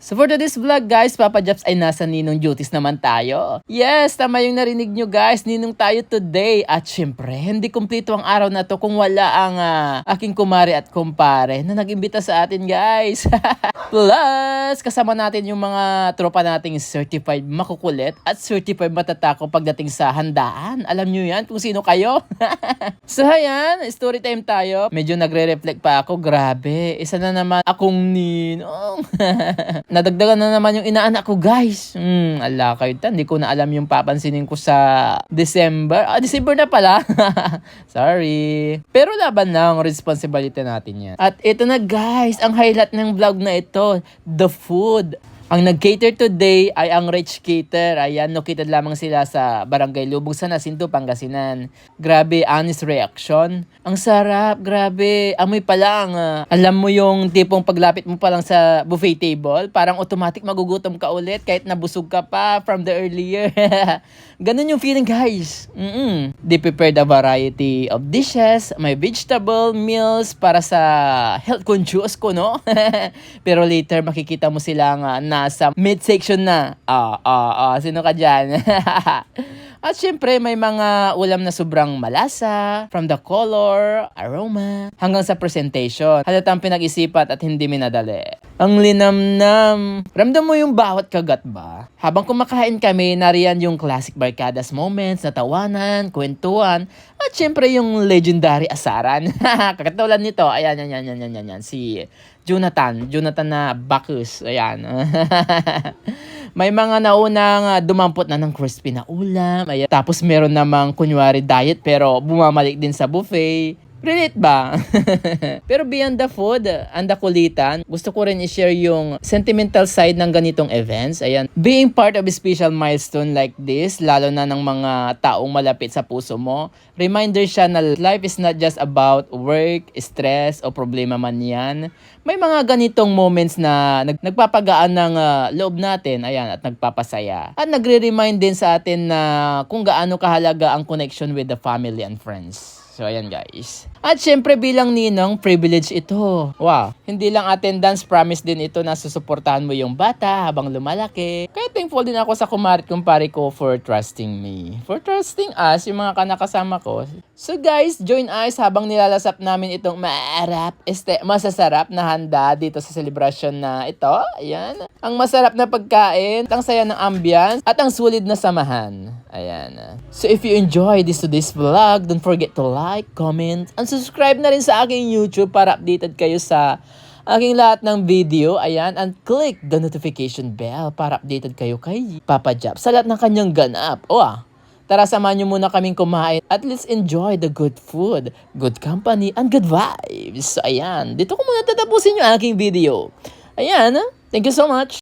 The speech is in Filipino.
So for today's vlog guys, Papa Japs ay nasa ninong duties naman tayo. Yes, tama yung narinig nyo guys, ninong tayo today. At syempre, hindi kumpleto ang araw na to kung wala ang aking kumare at kumpare na nag-imbita sa atin guys. Plus, kasama natin yung mga tropa nating certified makukulit at certified matatako pagdating sa handaan. Alam nyo yan kung sino kayo. So ayan, story time tayo. Medyo nagre-reflect pa ako, grabe. Isa na naman akong ninong. Nadagdagan na naman yung inaanak ko, guys. Ala kayo tan. Hindi ko na alam yung papansinin ko sa December. December na pala. Sorry. Pero laban lang, responsibility natin yan. At ito na, guys. Ang highlight ng vlog na ito, the food. Ang nag-cater today ay ang Rich Cater. Ayan, located lamang sila sa Barangay Lubog sa Nacinto, Pangasinan. Grabe, honest reaction. Ang sarap, grabe. Amoy pa lang. Alam mo yung tipong paglapit mo pa lang sa buffet table, parang automatic magugutom ka ulit kahit nabusog ka pa from the earlier. Ganun yung feeling, guys. They prepared a variety of dishes. May vegetable meals para sa health conscious ko, no? Pero later, makikita mo silang nasa midsection na. Sino ka dyan? At syempre, may mga ulam na sobrang malasa, from the color, aroma, hanggang sa presentation. Halatang pinag-isipat at hindi minadali. Ang linamnam. Ramdam mo yung bawat kagat ba? Habang kumakain kami, nariyan yung classic barkadas moments, natawanan, kwentuhan, at syempre yung legendary asaran. Kakatawalan nito, ayan, si Jonathan na Bacchus, ayan. May mga naunang dumampot na ng crispy na ulam. Ayan. Tapos meron namang kunyari diet pero bumamalik din sa buffet. Relate ba? Pero beyond the food, and the kulitan, gusto ko rin i-share yung sentimental side ng ganitong events. Ayan. Being part of a special milestone like this, lalo na ng mga taong malapit sa puso mo, reminder siya na life is not just about work, stress, o problema man yan. May mga ganitong moments na nagpapagaan ng loob natin, ayan, at nagpapasaya. At nagre-remind din sa atin na kung gaano kahalaga ang connection with the family and friends. So, ayan guys. At syempre bilang ninong, privilege ito. Wow. Hindi lang attendance, promise din ito na susuportahan mo yung bata habang lumalaki. Kaya thankful din ako sa kumpare ko for trusting me. For trusting us, yung mga kanakasama ko. So guys, join us habang nilalasap namin itong masasarap na handa dito sa celebration na ito. Ayan. Ang masarap na pagkain, ang saya ng ambience, at ang sulit na samahan. Ayan. So if you enjoy this vlog, don't forget to like, comment, and subscribe na rin sa aking YouTube para updated kayo sa aking lahat ng video. Ayan. And click the notification bell para updated kayo kay Papa Japs sa lahat ng kanyang ganap. Tara, samahan nyo muna kaming kumain at let's enjoy the good food, good company, and good vibes. So ayan. Dito ko muna tatapusin yung aking video. Ayan. Thank you so much.